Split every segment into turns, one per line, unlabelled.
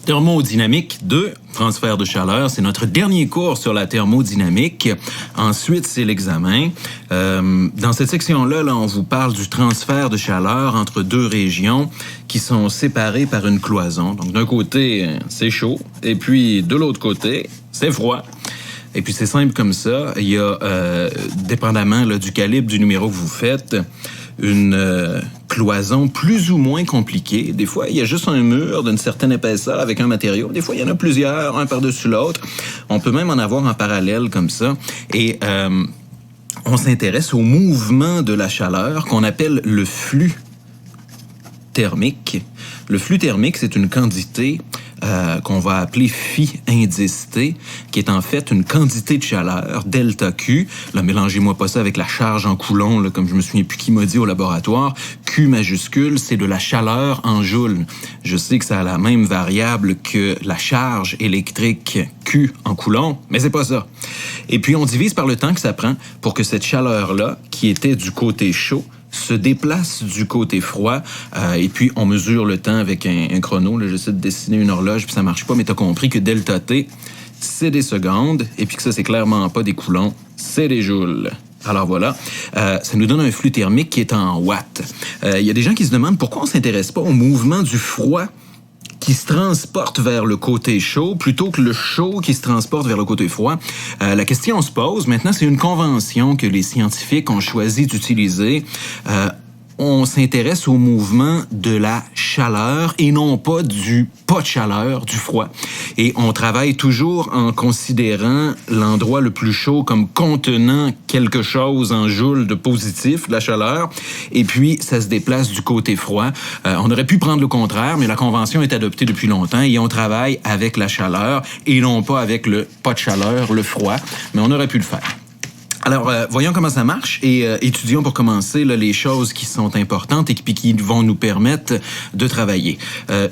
Thermodynamique 2, transfert de chaleur, c'est notre dernier cours sur la thermodynamique. Ensuite, c'est l'examen. Dans cette section-là, on vous parle du transfert de chaleur entre deux régions qui sont séparées par une cloison. Donc, d'un côté, c'est chaud, et puis de l'autre côté, c'est froid. Et puis, c'est simple comme ça. Il y a, dépendamment du calibre du numéro que vous faites, une cloison plus ou moins compliquée. Des fois, il y a juste un mur d'une certaine épaisseur avec un matériau. Des fois, il y en a plusieurs, un par-dessus l'autre. On peut même en avoir en parallèle comme ça. Et on s'intéresse au mouvement de la chaleur qu'on appelle le flux thermique. Le flux thermique, c'est une quantité qu'on va appeler phi indice T, qui est en fait une quantité de chaleur, delta Q. Là, mélangez-moi pas ça avec la charge en coulomb, là, comme je me souviens plus qui m'a dit au laboratoire. Q majuscule, c'est de la chaleur en joule. Je sais que ça a la même variable que la charge électrique Q en coulomb, mais c'est pas ça. Et puis, on divise par le temps que ça prend pour que cette chaleur-là, qui était du côté chaud, se déplace du côté froid, et puis on mesure le temps avec un chrono. Là, j'essaie de dessiner une horloge, puis ça marche pas, mais t'as compris que delta T, c'est des secondes, et puis que ça, c'est clairement pas des coulombs, c'est des joules. Alors voilà, ça nous donne un flux thermique qui est en watts. Il y a des gens qui se demandent pourquoi on s'intéresse pas au mouvement du froid qui se transporte vers le côté chaud plutôt que le chaud qui se transporte vers le côté froid. La question se pose. Maintenant, c'est une convention que les scientifiques ont choisi d'utiliser. On s'intéresse au mouvement de la chaleur et non pas du pas de chaleur, du froid. Et on travaille toujours en considérant l'endroit le plus chaud comme contenant quelque chose en joule de positif, de la chaleur, et puis ça se déplace du côté froid. On aurait pu prendre le contraire, mais la convention est adoptée depuis longtemps et on travaille avec la chaleur et non pas avec le pas de chaleur, le froid, mais on aurait pu le faire. Alors, voyons comment ça marche et étudions pour commencer là, les choses qui sont importantes et qui vont nous permettre de travailler.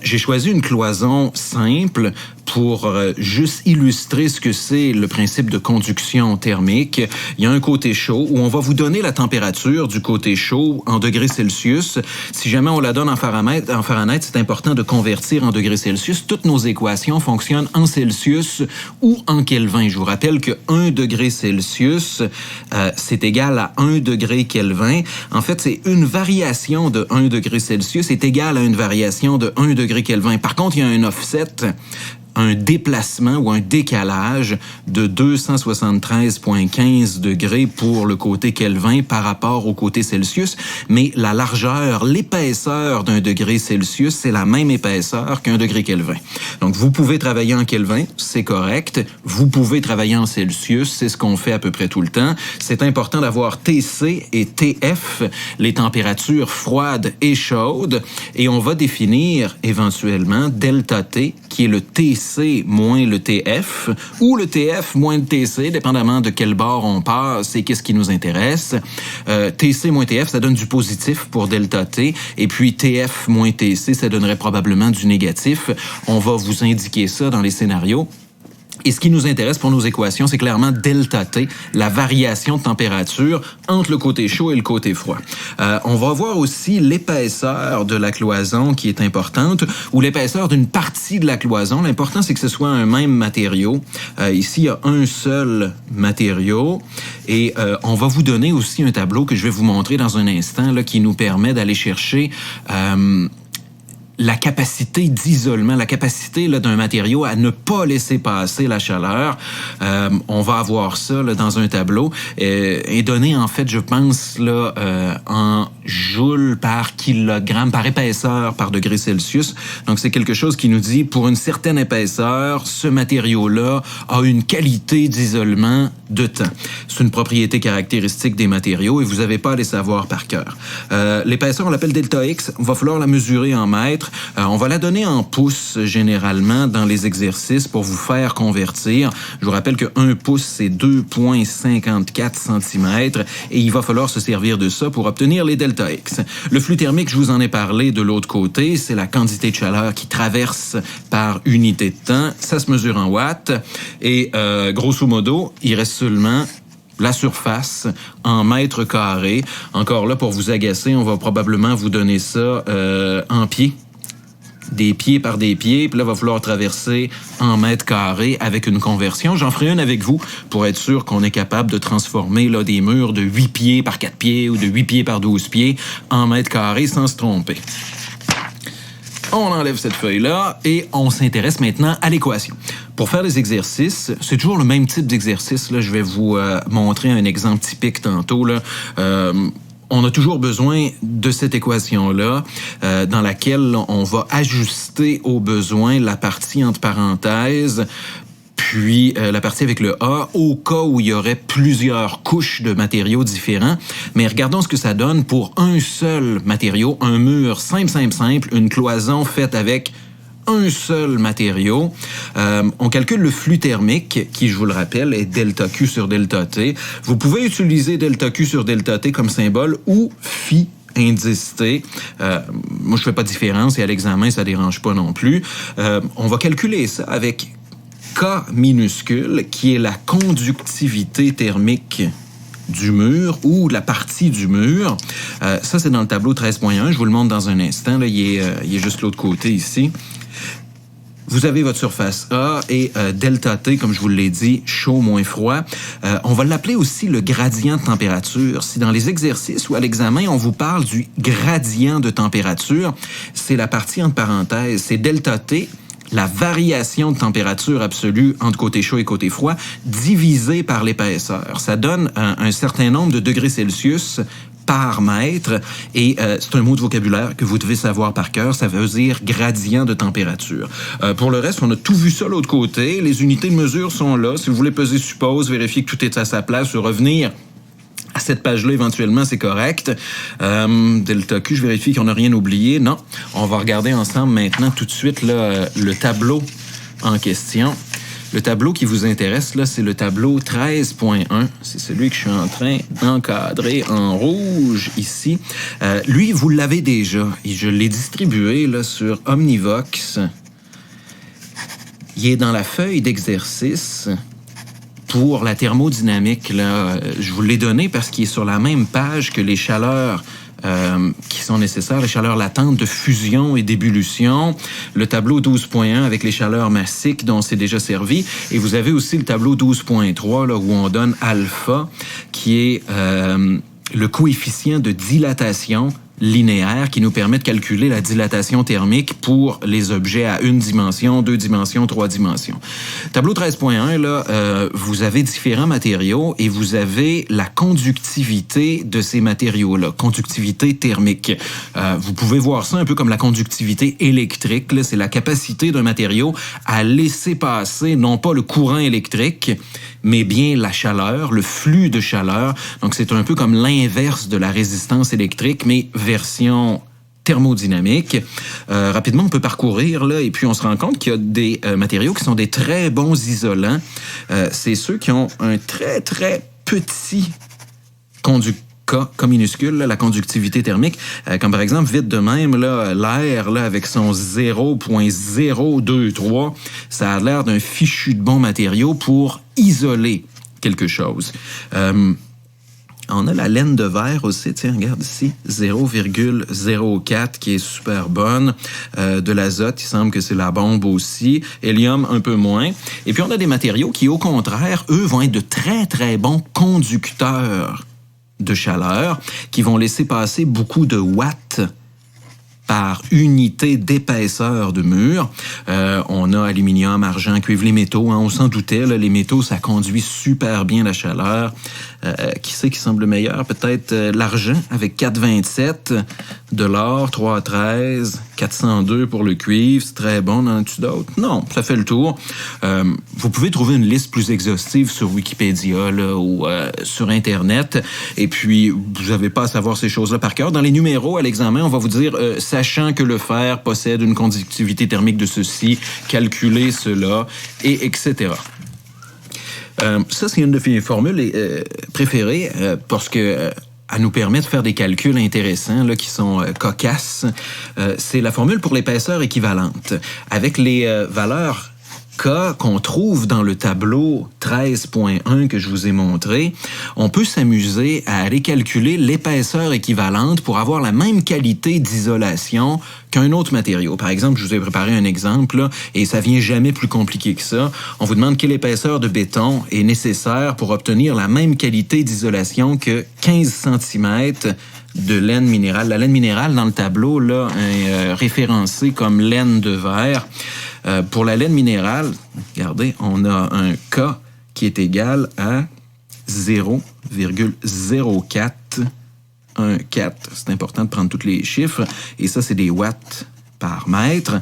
J'ai choisi une cloison simple pour juste illustrer ce que c'est le principe de conduction thermique. Il y a un côté chaud où on va vous donner la température du côté chaud en degrés Celsius. Si jamais on la donne en Fahrenheit, c'est important de convertir en degrés Celsius. Toutes nos équations fonctionnent en Celsius ou en Kelvin. Je vous rappelle que 1 degré Celsius, c'est égal à 1 degré Kelvin. En fait, c'est une variation de 1 degré Celsius est égale à une variation de 1 degré Kelvin. Par contre, il y a un offset, un déplacement ou un décalage de 273,15 degrés pour le côté Kelvin par rapport au côté Celsius, mais la largeur, l'épaisseur d'un degré Celsius, c'est la même épaisseur qu'un degré Kelvin. Donc, vous pouvez travailler en Kelvin, c'est correct. Vous pouvez travailler en Celsius, c'est ce qu'on fait à peu près tout le temps. C'est important d'avoir TC et TF, les températures froides et chaudes, et on va définir éventuellement delta T, qui est le TC moins le TF, ou le TF moins le TC, dépendamment de quel bord on passe et qu'est-ce qui nous intéresse. TC moins TF, ça donne du positif pour delta T, et puis TF moins TC, ça donnerait probablement du négatif. On va vous indiquer ça dans les scénarios. Et ce qui nous intéresse pour nos équations, c'est clairement delta T, la variation de température entre le côté chaud et le côté froid. On va voir aussi l'épaisseur de la cloison qui est importante, ou l'épaisseur d'une partie de la cloison. L'important, c'est que ce soit un même matériau. Ici, il y a un seul matériau. Et on va vous donner aussi un tableau que je vais vous montrer dans un instant, là, qui nous permet d'aller chercher la capacité d'isolement, la capacité là, d'un matériau à ne pas laisser passer la chaleur. On va avoir ça là, dans un tableau et donné, en fait, je pense, là, en joules par kilogramme, par épaisseur, par degré Celsius. Donc, c'est quelque chose qui nous dit, pour une certaine épaisseur, ce matériau-là a une qualité d'isolement de temps. C'est une propriété caractéristique des matériaux et vous n'avez pas à les savoir par cœur. L'épaisseur, on l'appelle delta X. Il va falloir la mesurer en mètres. On va la donner en pouces, généralement, dans les exercices pour vous faire convertir. Je vous rappelle que 1 pouce, c'est 2,54 cm et il va falloir se servir de ça pour obtenir les delta X. Le flux thermique, je vous en ai parlé de l'autre côté, c'est la quantité de chaleur qui traverse par unité de temps. Ça se mesure en watts et grosso modo, il reste seulement la surface en mètres carrés. Encore là, pour vous agacer, on va probablement vous donner ça en pieds. des pieds par des pieds, puis là, il va falloir traverser en mètres carrés avec une conversion. J'en ferai une avec vous pour être sûr qu'on est capable de transformer là, des murs de 8 pieds par 4 pieds ou de 8 pieds par 12 pieds en mètres carrés sans se tromper. On enlève cette feuille-là et on s'intéresse maintenant à l'équation. Pour faire les exercices, c'est toujours le même type d'exercice. Là, je vais vous montrer un exemple typique tantôt. Là. On a toujours besoin de cette équation-là dans laquelle on va ajuster aux besoins la partie entre parenthèses puis la partie avec le A, au cas où il y aurait plusieurs couches de matériaux différents. Mais regardons ce que ça donne pour un seul matériau, un mur simple, une cloison faite avec un seul matériau. On calcule le flux thermique, qui, je vous le rappelle, est delta Q sur delta T. Vous pouvez utiliser delta Q sur delta T comme symbole ou phi indice T. Moi, je fais pas de différence et à l'examen, ça dérange pas non plus. On va calculer ça avec K minuscule, qui est la conductivité thermique du mur ou de la partie du mur. Ça, c'est dans le tableau 13.1. Je vous le montre dans un instant. Là, il est juste l'autre côté ici. Vous avez votre surface A et delta T, comme je vous l'ai dit, chaud moins froid. On va l'appeler aussi le gradient de température. Si dans les exercices ou à l'examen, on vous parle du gradient de température, c'est la partie entre parenthèses. C'est delta T, la variation de température absolue entre côté chaud et côté froid, divisée par l'épaisseur. Ça donne un certain nombre de degrés Celsius par mètre, et c'est un mot de vocabulaire que vous devez savoir par cœur, ça veut dire gradient de température. Pour le reste, on a tout vu ça l'autre côté, les unités de mesure sont là, si vous voulez peser suppose, vérifier que tout est à sa place, revenir à cette page-là, éventuellement, c'est correct. Delta Q, je vérifie qu'on n'a rien oublié. Non, on va regarder ensemble maintenant tout de suite là, le tableau en question. Le tableau qui vous intéresse, là, c'est le tableau 13.1. C'est celui que je suis en train d'encadrer en rouge ici. Lui, vous l'avez déjà. Et je l'ai distribué là, sur Omnivox. Il est dans la feuille d'exercice. Pour la thermodynamique, là, je vous l'ai donné parce qu'il est sur la même page que les chaleurs qui sont nécessaires, les chaleurs latentes de fusion et d'ébullition, le tableau 12.1 avec les chaleurs massiques dont c'est déjà servi, et vous avez aussi le tableau 12.3 là, où on donne alpha, qui est le coefficient de dilatation linéaire qui nous permet de calculer la dilatation thermique pour les objets à 1 dimension, 2 dimensions, 3 dimensions. Tableau 13.1, là, vous avez différents matériaux et vous avez la conductivité de ces matériaux-là, conductivité thermique. Vous pouvez voir ça un peu comme la conductivité électrique, là, c'est la capacité d'un matériau à laisser passer non pas le courant électrique, mais bien la chaleur, le flux de chaleur. Donc, c'est un peu comme l'inverse de la résistance électrique, mais version thermodynamique. Rapidement, on peut parcourir, là, et puis on se rend compte qu'il y a des matériaux qui sont des très bons isolants. C'est ceux qui ont un très, très petit K minuscule, là, la conductivité thermique, comme par exemple, vite de même, là, l'air là, avec son 0.023, ça a l'air d'un fichu de bon matériau pour isoler quelque chose. On a la laine de verre aussi, tiens, regarde ici, 0,04 qui est super bonne. De l'azote, il semble que c'est la bombe aussi. Hélium, un peu moins. Et puis on a des matériaux qui, au contraire, eux, vont être de très, très bons conducteurs de chaleur, qui vont laisser passer beaucoup de watts par unité d'épaisseur de mur. On a aluminium, argent, cuivre, les métaux. Hein, on s'en doutait, là, les métaux, ça conduit super bien la chaleur. Qui c'est qui semble meilleur? Peut-être l'argent avec 4,27, de l'or 3,13, 402 pour le cuivre. C'est très bon. N'en as-tu d'autres? Non, ça fait le tour. Vous pouvez trouver une liste plus exhaustive sur Wikipédia là, ou sur Internet. Et puis, vous n'avez pas à savoir ces choses-là par cœur. Dans les numéros à l'examen, on va vous dire, sachant que le fer possède une conductivité thermique de ceci, calculez cela, et etc. Ça, c'est une de mes formules préférées parce que elle nous permet de faire des calculs intéressants là, qui sont cocasses. C'est la formule pour l'épaisseur équivalente. Avec les valeurs cas qu'on trouve dans le tableau 13.1 que je vous ai montré, on peut s'amuser à aller calculer l'épaisseur équivalente pour avoir la même qualité d'isolation qu'un autre matériau. Par exemple, je vous ai préparé un exemple, là, et ça vient jamais plus compliqué que ça. On vous demande quelle épaisseur de béton est nécessaire pour obtenir la même qualité d'isolation que 15 cm de laine minérale. La laine minérale, dans le tableau, là, est référencée comme laine de verre. Pour la laine minérale, regardez, on a un K qui est égal à 0,0414. C'est important de prendre tous les chiffres. Et ça, c'est des watts par mètre.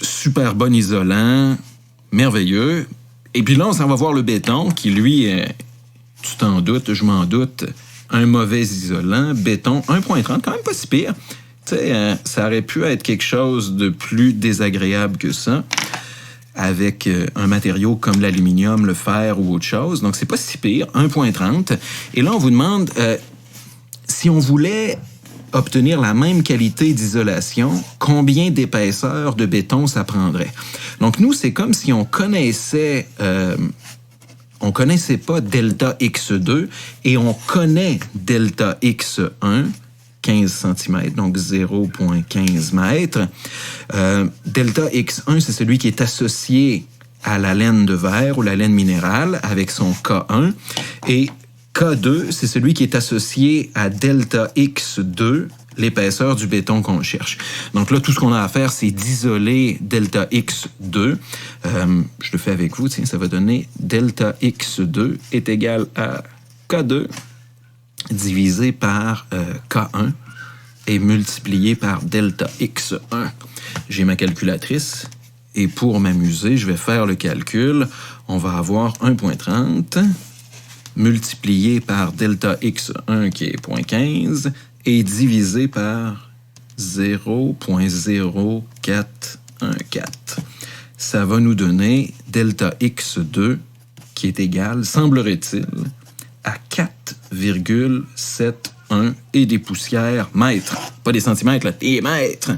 Super bon isolant, merveilleux. Et puis là, on s'en va voir le béton qui, lui, tu t'en doutes, je m'en doute, un mauvais isolant, béton, 1,30, quand même pas si pire. Tu sais, ça aurait pu être quelque chose de plus désagréable que ça, avec un matériau comme l'aluminium, le fer ou autre chose. Donc, c'est pas si pire, 1,30. Et là, on vous demande, si on voulait obtenir la même qualité d'isolation, combien d'épaisseur de béton ça prendrait? Donc, nous, c'est comme si on connaissait pas delta X2 et on connaît delta X1, 15 cm, donc 0,15 mètres. Delta X1, c'est celui qui est associé à la laine de verre ou la laine minérale avec son K1. Et K2, c'est celui qui est associé à delta X2, l'épaisseur du béton qu'on cherche. Donc là, tout ce qu'on a à faire, c'est d'isoler delta X2. Je le fais avec vous, tiens, ça va donner delta X2 est égal à K2 divisé par K1 et multiplié par delta X1. J'ai ma calculatrice et pour m'amuser, je vais faire le calcul. On va avoir 1,30 multiplié par delta X1 qui est 0,15 et divisé par 0,0414. Ça va nous donner delta X2 qui est égal, semblerait-il, à 4,71 et des poussières mètres. Pas des centimètres, là, des mètres.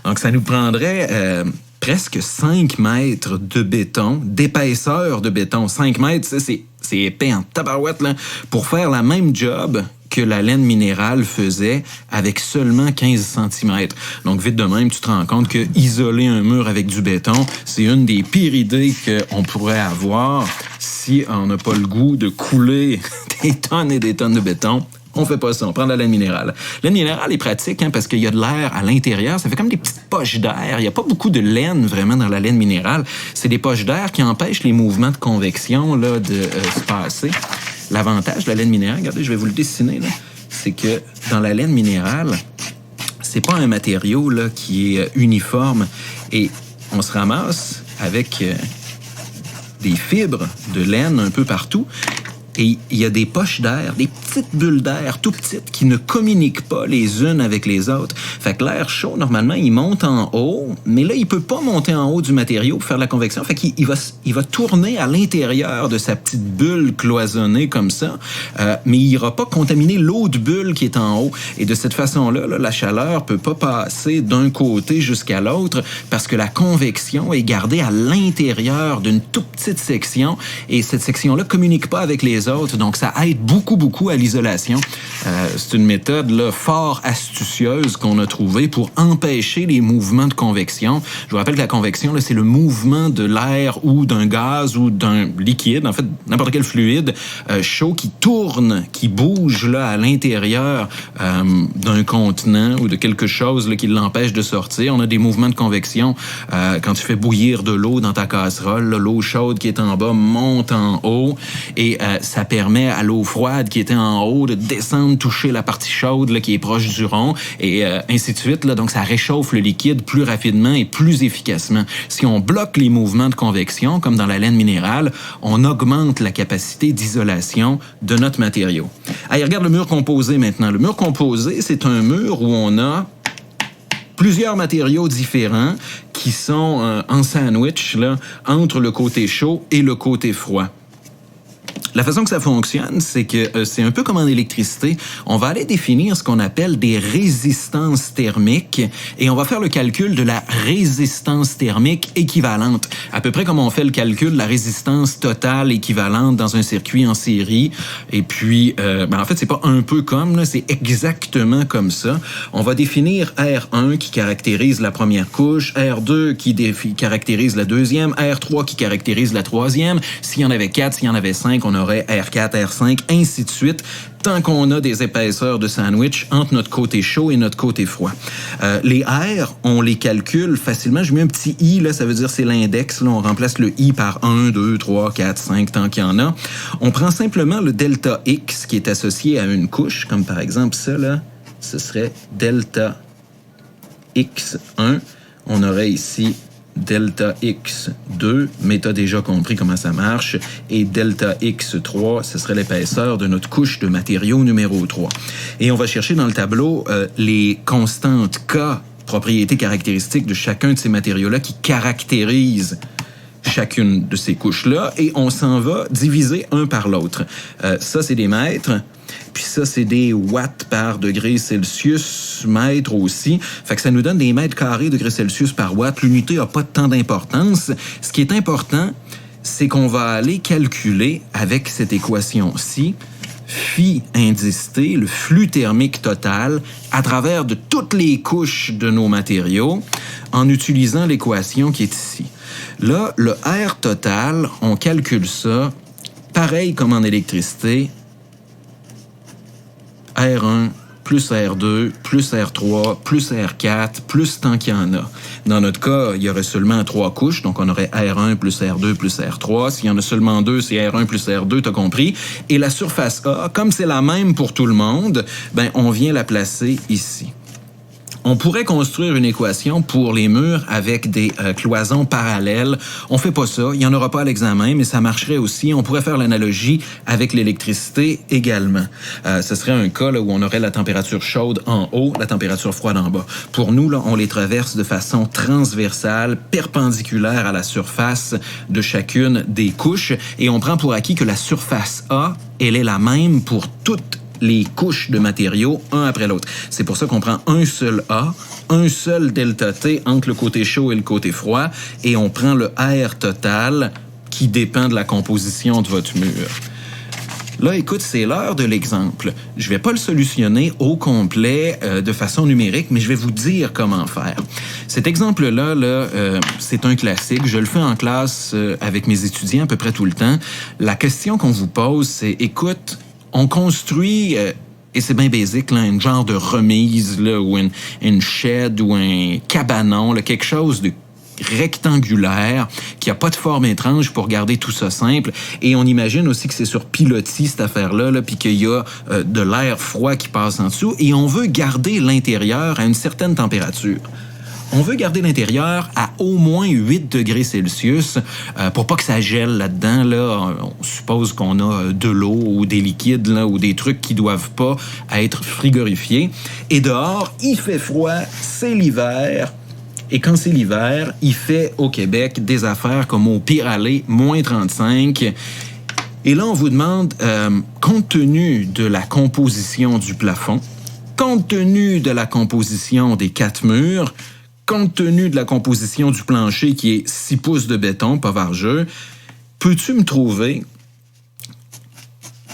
Donc, ça nous prendrait presque 5 mètres de béton, d'épaisseur de béton. 5 mètres, c'est épais en tabarouette, là, pour faire la même job que la laine minérale faisait avec seulement 15 cm. Donc, vite de même, tu te rends compte que isoler un mur avec du béton, c'est une des pires idées qu'on pourrait avoir si on n'a pas le goût de couler des tonnes et des tonnes de béton. On fait pas ça, on prend de la laine minérale. La laine minérale est pratique parce qu'il y a de l'air à l'intérieur. Ça fait comme des petites poches d'air. Il n'y a pas beaucoup de laine vraiment dans la laine minérale. C'est des poches d'air qui empêchent les mouvements de convection là, de se passer. L'avantage de la laine minérale, regardez, je vais vous le dessiner, là, c'est que dans la laine minérale, c'est pas un matériau là, qui est uniforme et on se ramasse avec des fibres de laine un peu partout. Et il y a des poches d'air, des petites bulles d'air tout petites qui ne communiquent pas les unes avec les autres. Fait que l'air chaud, normalement, il monte en haut, mais là, il peut pas monter en haut du matériau pour faire la convection. Fait qu'il va tourner à l'intérieur de sa petite bulle cloisonnée comme ça, mais il ira pas contaminer l'autre bulle qui est en haut. Et de cette façon-là, là, la chaleur peut pas passer d'un côté jusqu'à l'autre parce que la convection est gardée à l'intérieur d'une toute petite section et cette section-là communique pas avec les autres, donc ça aide beaucoup à l'isolation. C'est une méthode là, fort astucieuse qu'on a trouvée pour empêcher les mouvements de convection. Je vous rappelle que la convection, là, c'est le mouvement de l'air ou d'un gaz ou d'un liquide, en fait, n'importe quel fluide chaud qui tourne, qui bouge là, à l'intérieur d'un contenant ou de quelque chose là, qui l'empêche de sortir. On a des mouvements de convection quand tu fais bouillir de l'eau dans ta casserole, là, l'eau chaude qui est en bas monte en haut et ça permet à l'eau froide qui était en haut de descendre, toucher la partie chaude là, qui est proche du rond et ainsi de suite. Là. Donc, ça réchauffe le liquide plus rapidement et plus efficacement. Si on bloque les mouvements de convection, comme dans la laine minérale, on augmente la capacité d'isolation de notre matériau. Allez, regarde le mur composé maintenant. Le mur composé, c'est un mur où on a plusieurs matériaux différents qui sont en sandwich là, entre le côté chaud et le côté froid. La façon que ça fonctionne, c'est que c'est un peu comme en électricité. On va aller définir ce qu'on appelle des résistances thermiques et on va faire le calcul de la résistance thermique équivalente. À peu près comme on fait le calcul de la résistance totale équivalente dans un circuit en série. Et puis, en fait, c'est pas un peu comme, là, c'est exactement comme ça. On va définir R1 qui caractérise la première couche, R2 qui caractérise la deuxième, R3 qui caractérise la troisième. S'il y en avait 4, s'il y en avait 5, on aurait R4, R5, ainsi de suite, tant qu'on a des épaisseurs de sandwich entre notre côté chaud et notre côté froid. Les R, on les calcule facilement. Je mets un petit I, là, ça veut dire c'est l'index. Là, on remplace le I par 1, 2, 3, 4, 5, tant qu'il y en a. On prend simplement le delta X qui est associé à une couche, comme par exemple ça, là, ce serait delta X1. On aurait ici delta X2, mais tu as déjà compris comment ça marche, et delta X3, ce serait l'épaisseur de notre couche de matériau numéro 3. Et on va chercher dans le tableau les constantes K, propriétés caractéristiques de chacun de ces matériaux-là qui caractérisent chacune de ces couches-là, et on s'en va diviser un par l'autre. Ça, c'est des mètres. Puis ça, c'est des watts par degré Celsius, mètres aussi. Fait que ça nous donne des mètres carrés degrés Celsius par watt. L'unité n'a pas tant d'importance. Ce qui est important, c'est qu'on va aller calculer avec cette équation-ci phi indice T, le flux thermique total, à travers de toutes les couches de nos matériaux, en utilisant l'équation qui est ici. Là, le R total, on calcule ça, pareil comme en électricité, R1 plus R2 plus R3 plus R4 plus tant qu'il y en a. Dans notre cas, il y aurait seulement 3 couches, donc on aurait R1 plus R2 plus R3. S'il y en a seulement 2, c'est R1 plus R2, t'as compris. Et la surface A, comme c'est la même pour tout le monde, ben on vient la placer ici. On pourrait construire une équation pour les murs avec des cloisons parallèles. On fait pas ça, il y en aura pas à l'examen, mais ça marcherait aussi. On pourrait faire l'analogie avec l'électricité également. Ce serait un cas là, où on aurait la température chaude en haut, la température froide en bas. Pour nous, là, on les traverse de façon transversale, perpendiculaire à la surface de chacune des couches, et on prend pour acquis que la surface A, elle est la même pour toutes les couches de matériaux, un après l'autre. C'est pour ça qu'on prend un seul A, un seul delta T entre le côté chaud et le côté froid, et on prend le R total qui dépend de la composition de votre mur. Là, écoute, c'est l'heure de l'exemple. Je vais pas le solutionner au complet de façon numérique, mais je vais vous dire comment faire. Cet exemple-là, c'est un classique. Je le fais en classe avec mes étudiants à peu près tout le temps. La question qu'on vous pose, c'est, écoute, on construit, et c'est bien basique, là, un genre de remise, là, ou une shed, ou un cabanon, là, quelque chose de rectangulaire, qui a pas de forme étrange pour garder tout ça simple. Et on imagine aussi que c'est sur pilotis, cette affaire-là, là, puis qu'il y a de l'air froid qui passe en dessous, et on veut garder l'intérieur à une certaine température. On veut garder l'intérieur à au moins 8 degrés Celsius pour pas que ça gèle là-dedans. Là, on suppose qu'on a de l'eau ou des liquides là, ou des trucs qui doivent pas être frigorifiés. Et dehors, il fait froid, c'est l'hiver. Et quand c'est l'hiver, il fait au Québec des affaires comme au Pire-Aller, moins 35. Et là, on vous demande, compte tenu de la composition du plafond, compte tenu de la composition des 4 murs, compte tenu de la composition du plancher qui est 6 pouces de béton, pas vargeux, peux-tu me trouver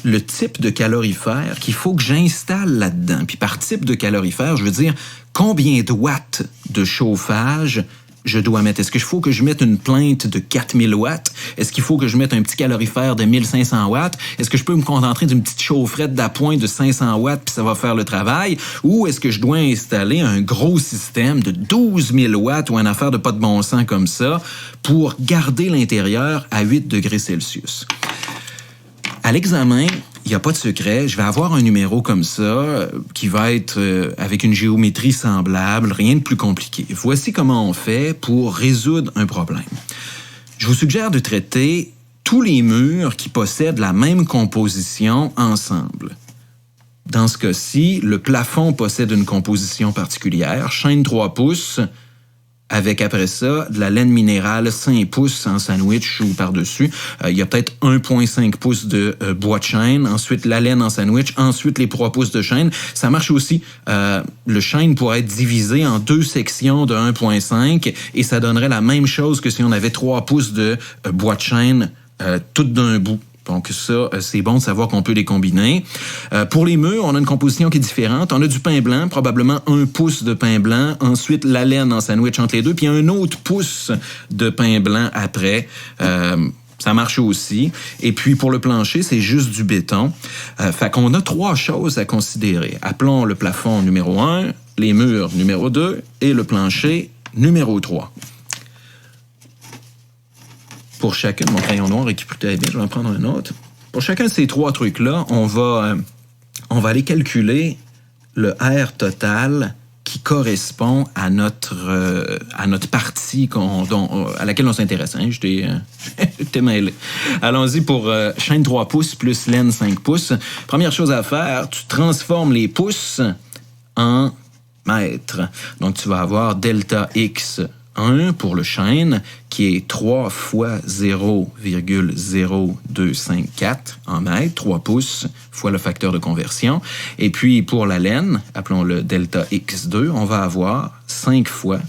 le type de calorifère qu'il faut que j'installe là-dedans? Puis par type de calorifère, je veux dire combien de watts de chauffage je dois mettre. Est-ce qu'il faut que je mette une plainte de 4000 watts? Est-ce qu'il faut que je mette un petit calorifère de 1500 watts? Est-ce que je peux me contenter d'une petite chaufferette d'appoint de 500 watts puis ça va faire le travail? Ou est-ce que je dois installer un gros système de 12 000 watts ou une affaire de pas de bon sens comme ça pour garder l'intérieur à 8 degrés Celsius? À l'examen, il n'y a pas de secret. Je vais avoir un numéro comme ça qui va être avec une géométrie semblable, rien de plus compliqué. Voici comment on fait pour résoudre un problème. Je vous suggère de traiter tous les murs qui possèdent la même composition ensemble. Dans ce cas-ci, le plafond possède une composition particulière, chaîne 3 pouces, avec après ça de la laine minérale 5 pouces en sandwich ou par-dessus. Il y a peut-être 1,5 pouces de bois de chêne, ensuite la laine en sandwich, ensuite les 3 pouces de chêne. Ça marche aussi. Le chêne pourrait être divisé en 2 sections de 1,5 et ça donnerait la même chose que si on avait 3 pouces de bois de chêne toutes d'un bout. Donc ça, c'est bon de savoir qu'on peut les combiner. Pour les murs, on a une composition qui est différente. On a du pain blanc, probablement 1 pouce de pain blanc. Ensuite, la laine en sandwich entre les deux. Puis un autre pouce de pain blanc après. Ça marche aussi. Et puis, pour le plancher, c'est juste du béton. Fait qu'on a 3 choses à considérer. Appelons le plafond numéro 1, les murs numéro 2 et le plancher numéro 3. Pour chacun de mon crayon noir et qui plutôt bien, je vais en prendre un autre. Pour chacun de ces 3 trucs-là, on va aller calculer le R total qui correspond à notre partie à laquelle on s'intéresse. Hein? Je t'ai mêlé. Allons-y pour chaîne 3 pouces plus laine 5 pouces. Première chose à faire, tu transformes les pouces en mètres. Donc, tu vas avoir delta X 1 pour le chêne, qui est 3 fois 0,0254 en mètres, 3 pouces fois le facteur de conversion. Et puis, pour la laine, appelons-le delta X2, on va avoir 5 fois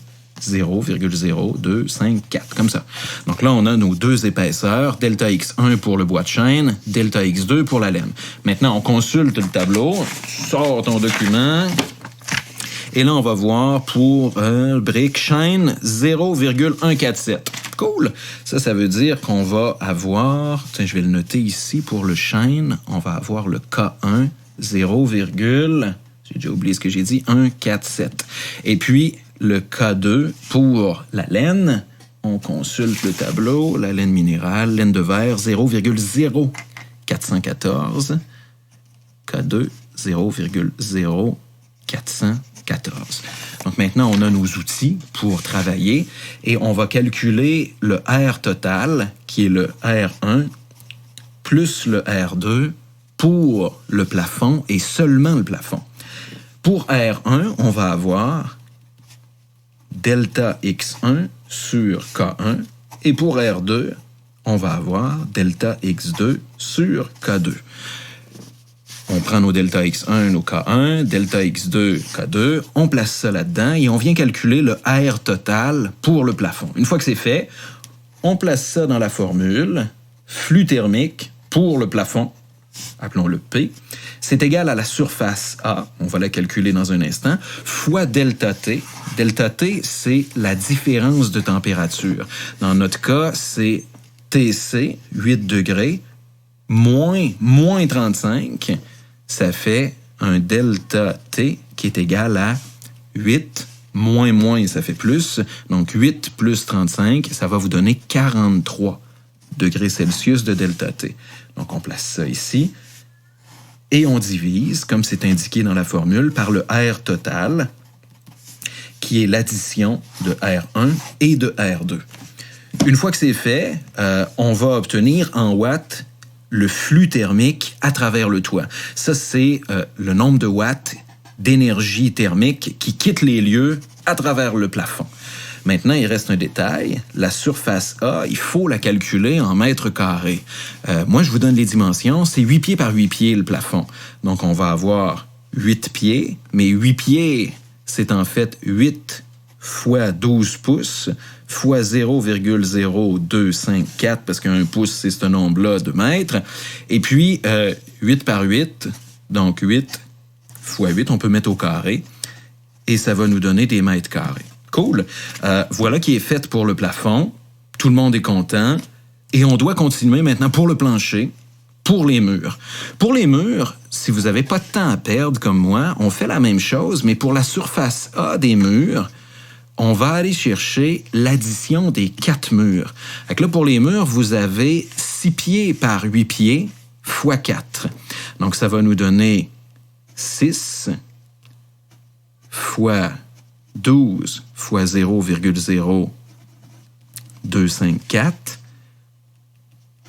0,0254, comme ça. Donc là, on a nos 2 épaisseurs, delta X1 pour le bois de chêne, delta X2 pour la laine. Maintenant, on consulte le tableau, tu sors ton document. Et là, on va voir pour brique chêne 0,147. Cool! Ça veut dire qu'on va avoir... Tiens, je vais le noter ici pour le chêne. On va avoir le K1 0, j'ai déjà oublié ce que j'ai dit, 147. Et puis, le K2 pour la laine. On consulte le tableau. La laine minérale, laine de verre 0,0414. K2 0,0414. Donc maintenant, on a nos outils pour travailler et on va calculer le R total, qui est le R1, plus le R2 pour le plafond et seulement le plafond. Pour R1, on va avoir delta X1 sur K1 et pour R2, on va avoir delta X2 sur K2. On prend nos delta X1, nos K1, delta X2, K2, on place ça là-dedans et on vient calculer le R total pour le plafond. Une fois que c'est fait, on place ça dans la formule. Flux thermique pour le plafond, appelons-le P, c'est égal à la surface A, on va la calculer dans un instant, fois delta T. Delta T, c'est la différence de température. Dans notre cas, c'est TC, 8 degrés, moins 35, ça fait un delta T qui est égal à 8, moins, ça fait plus. Donc, 8 plus 35, ça va vous donner 43 degrés Celsius de delta T. Donc, on place ça ici. Et on divise, comme c'est indiqué dans la formule, par le R total, qui est l'addition de R1 et de R2. Une fois que c'est fait, on va obtenir en watts le flux thermique à travers le toit. Ça, c'est le nombre de watts d'énergie thermique qui quitte les lieux à travers le plafond. Maintenant, il reste un détail. La surface A, il faut la calculer en mètres carrés. Moi, je vous donne les dimensions. C'est 8 pieds par 8 pieds le plafond. Donc, on va avoir 8 pieds, mais 8 pieds, c'est en fait 8 fois 12 pouces fois 0,0254, parce qu'un pouce, c'est ce nombre-là de mètres. Et puis, 8 par 8, donc 8 fois 8, on peut mettre au carré, et ça va nous donner des mètres carrés. Cool. Voilà qui est fait pour le plafond. Tout le monde est content. Et on doit continuer maintenant pour le plancher, pour les murs. Pour les murs, si vous n'avez pas de temps à perdre comme moi, on fait la même chose, mais pour la surface A des murs, on va aller chercher l'addition des 4 murs. Fait que là, pour les murs, vous avez 6 pieds par 8 pieds fois 4. Donc, ça va nous donner 6 fois 12 fois 0,0254.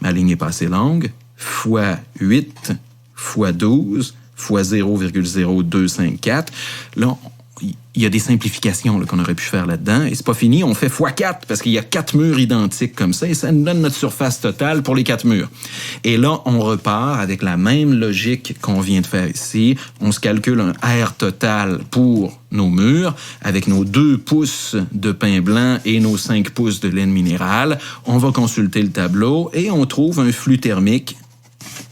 Ma ligne est pas assez longue. Fois 8 fois 12 fois 0,0254. Là, il y a des simplifications là, qu'on aurait pu faire là-dedans. Et c'est pas fini, on fait x4 parce qu'il y a 4 murs identiques comme ça et ça nous donne notre surface totale pour les 4 murs. Et là, on repart avec la même logique qu'on vient de faire ici. On se calcule un R total pour nos murs avec nos 2 pouces de pain blanc et nos 5 pouces de laine minérale. On va consulter le tableau et on trouve un flux thermique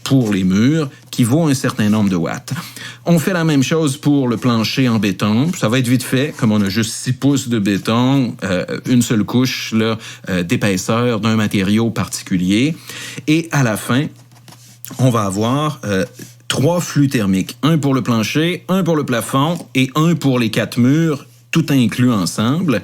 pour les murs qui vaut un certain nombre de watts. On fait la même chose pour le plancher en béton. Ça va être vite fait, comme on a juste 6 pouces de béton, une seule couche là, d'épaisseur d'un matériau particulier. Et à la fin, on va avoir 3 flux thermiques. Un pour le plancher, un pour le plafond et un pour les 4 murs, tout inclus ensemble.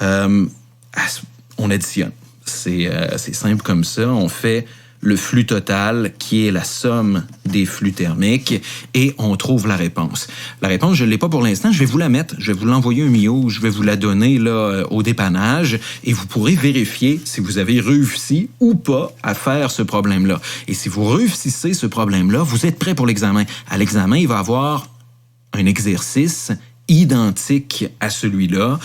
On additionne. C'est simple comme ça. On fait le flux total, qui est la somme des flux thermiques, et on trouve la réponse. La réponse, je ne l'ai pas pour l'instant, je vais vous la mettre, je vais vous l'envoyer un MIO, je vais vous la donner là, au dépannage, et vous pourrez vérifier si vous avez réussi ou pas à faire ce problème-là. Et si vous réussissez ce problème-là, vous êtes prêt pour l'examen. À l'examen, il va y avoir un exercice identique à celui-là.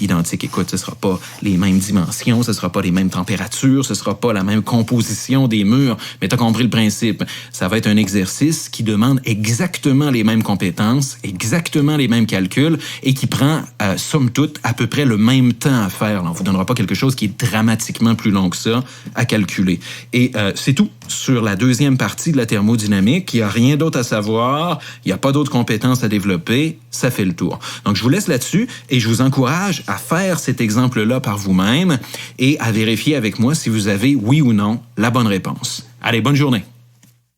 Identique, écoute, ce sera pas les mêmes dimensions, ce sera pas les mêmes températures, ce sera pas la même composition des murs, mais tu as compris le principe. Ça va être un exercice qui demande exactement les mêmes compétences, exactement les mêmes calculs et qui prend, somme toute, à peu près le même temps à faire. On ne vous donnera pas quelque chose qui est dramatiquement plus long que ça à calculer. Et c'est tout sur la deuxième partie de la thermodynamique. Il n'y a rien d'autre à savoir, il n'y a pas d'autres compétences à développer, ça fait le tour. Donc, je vous laisse là-dessus et je vous encourage à faire cet exemple-là par vous-même et à vérifier avec moi si vous avez, oui ou non, la bonne réponse. Allez, bonne journée!